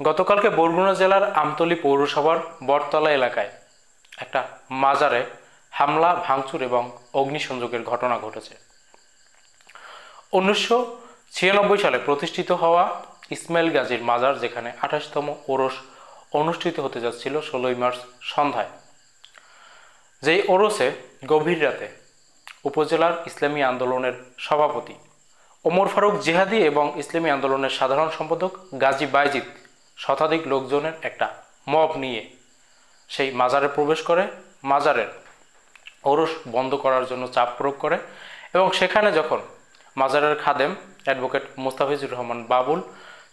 গতকালকে বরগুনা জেলার আমতলী পৌরসভার বটতলা এলাকায় একটা মাজারে হামলা, ভাঙচুর এবং অগ্নিসংযোগের ঘটনা ঘটেছে। 1996 সালে প্রতিষ্ঠিত হওয়া ইসমাইল গাজীর মাজার, যেখানে 28তম ওরস অনুষ্ঠিত হতে যাচ্ছিল 16 মার্চ সন্ধ্যায়, যেই ওরসে গভীর রাতে উপজেলার ইসলামী আন্দোলনের সভাপতি ওমর ফারুক জিহাদি এবং ইসলামী আন্দোলনের সাধারণ সম্পাদক গাজী বাইজিদ শতাধিক লোকজনের একটা মব নিয়ে সেই মাজারে প্রবেশ করে, মাজারের ওরস বন্ধ করার জন্য চাপ প্রয়োগ করে এবং সেখানে যখন মাজারের খাদেম অ্যাডভোকেট মোস্তাফিজুর রহমান বাবুল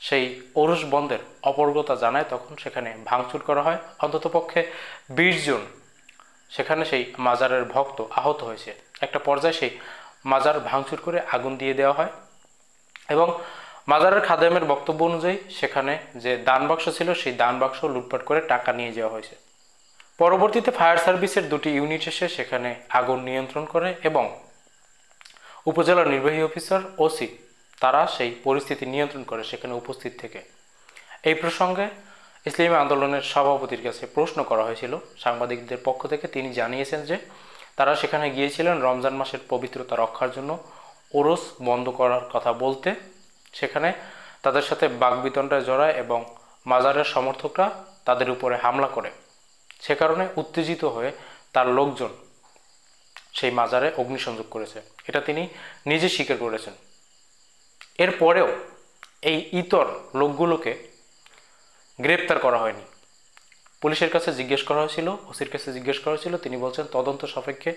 সেই ওরস বন্ধের অপরগতা জানায়, তখন সেখানে ভাঙচুর করা হয়। অন্ততপক্ষে 20 জন সেখানে সেই মাজারের ভক্ত আহত হয়েছে। একটা পর্যায়ে সেই মাজার ভাঙচুর করে আগুন দিয়ে দেওয়া হয় এবং মাজারের খাদেমের বক্তব্য অনুযায়ী সেখানে যে দান বাক্স ছিল সেই দান বাক্স লুটপাট করে টাকা নিয়ে যাওয়া হয়েছে। পরবর্তীতে ফায়ার সার্ভিসের 2টি ইউনিট এসে সেখানে আগুন নিয়ন্ত্রণ করে এবং উপজেলা নির্বাহী অফিসার ওসি তারা সেই পরিস্থিতি নিয়ন্ত্রণ করে সেখানে উপস্থিত থেকে। এই প্রসঙ্গে ইসলামী আন্দোলনের সভাপতির কাছে প্রশ্ন করা হয়েছিল সাংবাদিকদের পক্ষ থেকে। তিনি জানিয়েছেন যে তারা সেখানে গিয়েছিলেন রমজান মাসের পবিত্রতা রক্ষার জন্য ওরস বন্ধ করার কথা বলতে। সেখানে তাদের সাথে বাকবিতণ্ডায় জড়ায় এবং মাজারের সমর্থকরা তাদের উপরে হামলা করে। সে কারণে উত্তেজিত হয়ে তার লোকজন সেই মাজারে অগ্নিসংযোগ করেছে, এটা তিনি নিজে স্বীকার করেছেন। এরপরেও এই ইতর লোকগুলোকে গ্রেপ্তার করা হয়নি। পুলিশের কাছে জিজ্ঞেস করা হয়েছিল, ওসির কাছে জিজ্ঞেস করা হয়েছিল, তিনি বলছেন তদন্ত সাপেক্ষে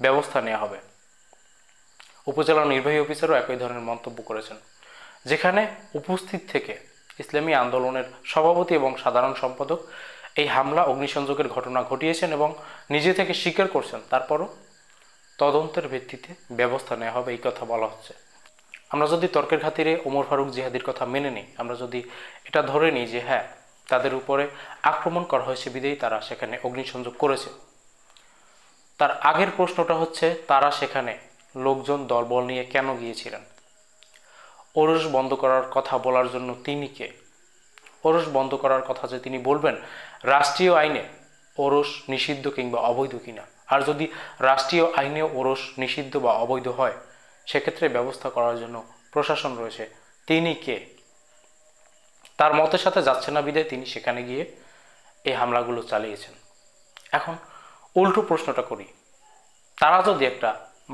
ব্যবস্থা নেওয়া হবে। উপজেলা নির্বাহী অফিসারও একই ধরনের মন্তব্য করেছেন। যেখানে উপস্থিত থেকে ইসলামী আন্দোলনের সভাপতি এবং সাধারণ সম্পাদক এই হামলা অগ্নিসংযোগের ঘটনা ঘটিয়েছেন এবং নিজে থেকে স্বীকার করছেন, তারপরও তদন্তের ভিত্তিতে ব্যবস্থা নেওয়া হবে এই কথা বলা হচ্ছে। আমরা যদি তর্কের খাতিরে ওমর ফারুক জিহাদির কথা মেনে নিই, আমরা যদি এটা ধরে নিই যে হ্যাঁ তাদের উপরে আক্রমণ করা হয়েছে বিধেই তারা সেখানে অগ্নিসংযোগ করেছে, তার আগের প্রশ্নটা হচ্ছে তারা সেখানে লোকজন দলবল নিয়ে কেন গিয়েছিলেন? ওরস বন্ধ করার কথা বলার জন্য তিনি কে? ওরস বন্ধ করার কথা যে তিনি বলবেন, রাষ্ট্রীয় আইনে ওরস নিষিদ্ধ কিংবা অবৈধ কিনা, আর যদি রাষ্ট্রীয় আইনে ওরস নিষিদ্ধ বা অবৈধ হয় সেক্ষেত্রে ব্যবস্থা করার জন্য প্রশাসন রয়েছে, তিনি কে? তার মতের সাথে যাচ্ছে না বিধায় তিনি সেখানে গিয়ে এই হামলাগুলো চালিয়েছেন। এখন উল্টো প্রশ্নটা করি, তারা যদি একটা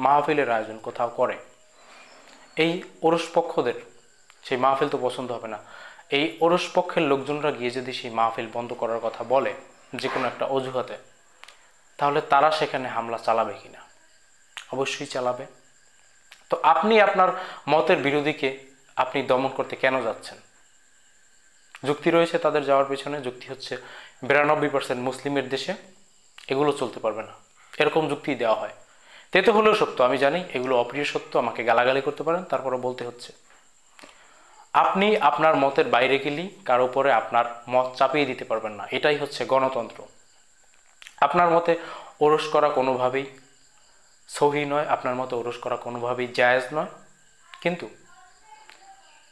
মাহফিলের আয়োজন কোথাও করে, এই ওরস পক্ষদের সেই মাহফিল তো পছন্দ হবে না, এই ওরস পক্ষের লোকজনরা গিয়ে যদি সেই মাহফিল বন্ধ করার কথা বলে যে কোনো একটা অজুহাতে, তাহলে তারা সেখানে হামলা চালাবে কিনা? অবশ্যই চালাবে। তো আপনি আপনার মতের বিরোধীকে আপনি দমন করতে কেন যাচ্ছেন? যুক্তি রয়েছে তাদের যাওয়ার পেছনে, যুক্তি হচ্ছে 92% মুসলিমের দেশে এগুলো চলতে পারবে না, এরকম যুক্তি দেওয়া হয়। তেতো হলেও সত্য, আমি জানি এগুলো অপ্রিয় সত্য, আমাকে গালাগালি করতে পারেন, তারপরে বলতে হচ্ছে। আপনি আপনার মতের বাইরে গেলেই কার উপরে আপনার মত চাপিয়ে দিতে পারবেন না, এটাই হচ্ছে গণতন্ত্র। আপনার মতে ওরস করা কোনোভাবেই সহি নয়, আপনার মতে ওরস করা কোনোভাবেই জায়েজ নয়, কিন্তু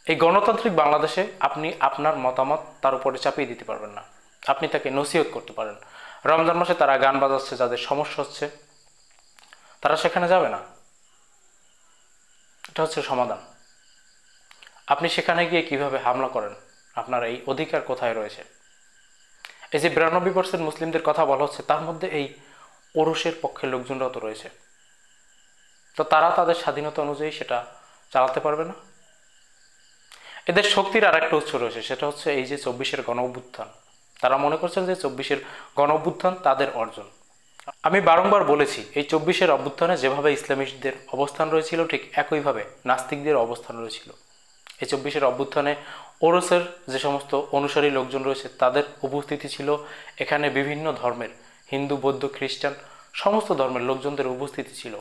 এই গণতান্ত্রিক বাংলাদেশে আপনি আপনার মতামত তার উপরে চাপিয়ে দিতে পারবেন না। আপনি তাকে নসিহত করতে পারেন, রমজান মাসে তারা গান বাজাচ্ছে, যাদের সমস্যা হচ্ছে তারা সেখানে যাবে না, এটা হচ্ছে সমাধান। আপনি সেখানে গিয়ে কিভাবে হামলা করেন, আপনার এই অধিকার কোথায় রয়েছে? এই যে 92% মুসলিমদের কথা বলা হচ্ছে, তার মধ্যে এই ওরসের পক্ষের লোকজনরাও তো রয়েছে, তো তারা তাদের স্বাধীনতা অনুযায়ী সেটা চালাতে পারবে না? এদের শক্তির আর একটা উৎস রয়েছে, সেটা হচ্ছে এই যে 24-এর গণ অভ্যুত্থান। তারা মনে করছেন যে 24-এর গণ অভ্যুত্থান তাদের অর্জন। আমি বারংবার বলেছি, এই 24-এর অভ্যুত্থানে যেভাবে ইসলামিস্টদের অবস্থান রয়েছিল, ঠিক একইভাবে নাস্তিকদের অবস্থান রয়েছিল। এই 24-এর অভ্যুত্থানে ওরসের যে সমস্ত অনুসারী লোকজন রয়েছে তাদের উপস্থিতি ছিল, এখানে বিভিন্ন ধর্মের, হিন্দু, বৌদ্ধ, খ্রিস্টান, সমস্ত ধর্মের লোকজনদের উপস্থিতি ছিল।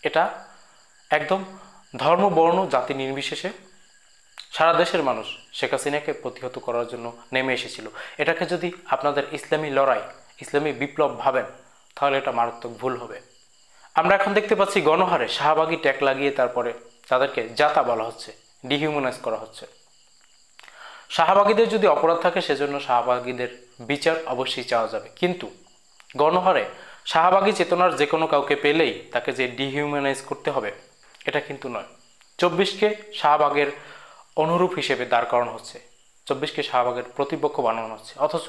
এটা একদম ধর্ম, বর্ণ, জাতি নির্বিশেষে সারা দেশের মানুষ শেখ হাসিনাকে প্রতিহত করার জন্য নেমে এসেছিল। এটাকে যদি আপনাদের ইসলামী লড়াই, ইসলামী বিপ্লব ভাবেন, তাহলে এটা মারাত্মক ভুল হবে। আমরা এখন দেখতে পাচ্ছি গণহারে শাহবাগী ট্যাগ লাগিয়ে তারপরে তাদেরকে জাতা বলা হচ্ছে, ডিহিউম্যানাইজ করা হচ্ছে। শাহবাগীদের যদি অপরাধ থাকে সেজন্য শাহবাগীদের বিচার অবশ্যই চাওয়া যাবে, কিন্তু গণহারে শাহবাগী চেতনার যে কোনো কাউকে পেলেই তাকে যে ডিহিউম্যানাইজ করতে হবে এটা কিন্তু নয়। 24কে শাহবাগের অনুরূপ হিসেবে দাঁড় করানো হচ্ছে, 24কে শাহবাগের প্রতিপক্ষ বানানো হচ্ছে, অথচ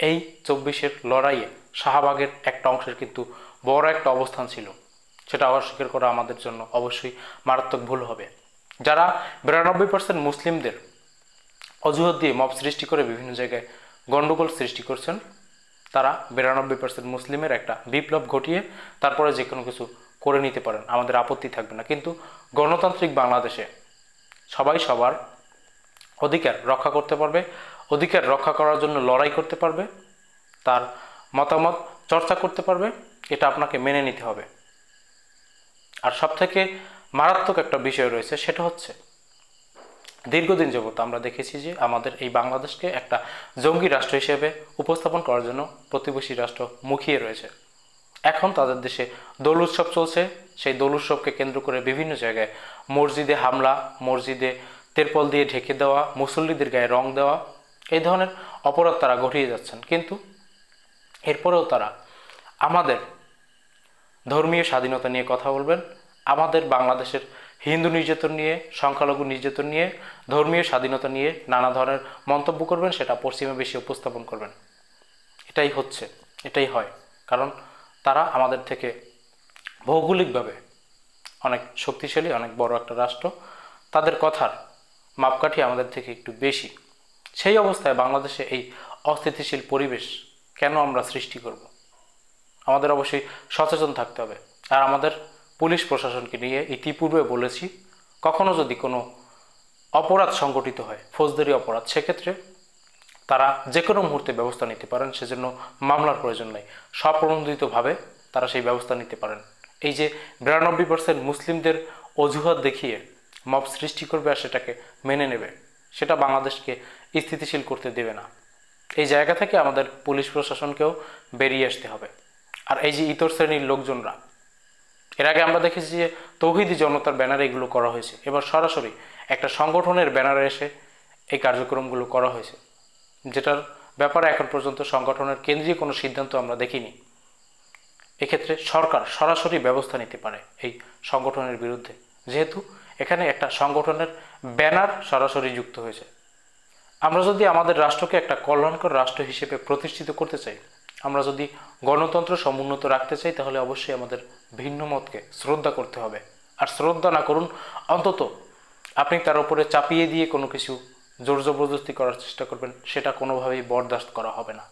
এই 24-এর লড়াইয়ে শাহবাগের একটা অংশের কিন্তু বড় একটা অবস্থান ছিল, সেটা অস্বীকার করা আমাদের জন্য অবশ্যই মারাত্মক ভুল হবে। যারা 92% মুসলিমদের অজুহাত দিয়ে মব সৃষ্টি করে বিভিন্ন জায়গায় গণ্ডগোল সৃষ্টি করছেন, তারা 92% মুসলিমের একটা বিপ্লব ঘটিয়ে তারপরে যে কোনো কিছু করে নিতে পারেন, আমাদের আপত্তি থাকবে না। কিন্তু গণতান্ত্রিক বাংলাদেশে সবাই সবার অধিকার রক্ষা করতে পারবে, অধিকার রক্ষা করার জন্য লড়াই করতে পারবে, তার মতামত চর্চা করতে পারবে, এটা আপনাকে মেনে নিতে হবে। আর সবথেকে মারাত্মক একটা বিষয় রয়েছে, সেটা হচ্ছে দীর্ঘদিন যাবত আমরা দেখেছি যে আমাদের এই বাংলাদেশকে একটা জঙ্গি রাষ্ট্র হিসেবে উপস্থাপন করার জন্য প্রতিবেশী রাষ্ট্র মুখিয়ে রয়েছে। এখন তাদের দেশে দোল উৎসব চলছে, সেই দোল উৎসবকে কেন্দ্র করে বিভিন্ন জায়গায় মসজিদে হামলা, মসজিদে তেরপল দিয়ে ঢেকে দেওয়া, মুসল্লিদের গায়ে রং দেওয়া, এই ধরনের অপরাধ তারা ঘটিয়ে যাচ্ছেন। কিন্তু এরপরেও তারা আমাদের ধর্মীয় স্বাধীনতা নিয়ে কথা বলবেন, আমাদের বাংলাদেশের হিন্দু নির্যাতন নিয়ে, সংখ্যালঘু নির্যাতন নিয়ে, ধর্মীয় স্বাধীনতা নিয়ে নানা ধরনের মন্তব্য করবেন, সেটা পশ্চিমে বেশি উপস্থাপন করবেন। এটাই হচ্ছে, এটাই হয়, কারণ তারা আমাদের থেকে ভৌগোলিকভাবে অনেক শক্তিশালী, অনেক বড় একটা রাষ্ট্র, তাদের কথার মাপকাঠি আমাদের থেকে একটু বেশি। সেই অবস্থায় বাংলাদেশে এই অস্থিতিশীল পরিবেশ কেন আমরা সৃষ্টি করব? আমাদের অবশ্যই সচেতন থাকতে হবে। আর আমাদের পুলিশ প্রশাসনকে নিয়ে ইতিপূর্বে বলেছি, কখনো যদি কোনো অপরাধ সংগঠিত হয়, ফৌজদারি অপরাধ, সেক্ষেত্রে তারা যে কোনো মুহূর্তে ব্যবস্থা নিতে পারেন, সেজন্য মামলার প্রয়োজন নেই, স্বপ্রণোদিতভাবে তারা সেই ব্যবস্থা নিতে পারেন। এই যে 92% মুসলিমদের অজুহাত দেখিয়ে মব সৃষ্টি করবে আর সেটাকে মেনে নেবে, সেটা বাংলাদেশকে স্থিতিশীল করতে দেবে না। এই জায়গা থেকে আমাদের পুলিশ প্রশাসনকেও বেরিয়ে আসতে হবে। আর এই যে ইতর শ্রেণীর লোকজনরা, এর আগে আমরা দেখেছি যে তৌহিদি জনতার ব্যানারে এগুলো করা হয়েছে, এবার সরাসরি একটা সংগঠনের ব্যানারে এসে এই কার্যক্রমগুলো করা হয়েছে, যেটার ব্যাপারে এখন পর্যন্ত সংগঠনের কেন্দ্রীয় কোনো সিদ্ধান্ত আমরা দেখিনি। এক্ষেত্রে সরকার সরাসরি ব্যবস্থা নিতে পারে এই সংগঠনের বিরুদ্ধে, যেহেতু এখানে একটা সংগঠনের ব্যানার সরাসরি যুক্ত হয়েছে। আমরা যদি আমাদের রাষ্ট্রকে একটা কল্যাণকর রাষ্ট্র হিসেবে প্রতিষ্ঠিত করতে চাই, আমরা যদি গণতন্ত্র সমুন্নত রাখতে চাই, তাহলে অবশ্যই আমাদের ভিন্ন মতকে শ্রদ্ধা করতে হবে। আর শ্রদ্ধা না করুন, অন্তত আপনি তার উপরে চাপিয়ে দিয়ে কোনো কিছু জোর জবরদস্তি করার চেষ্টা করবেন, সেটা কোনোভাবেই বরদাস্ত করা হবে না।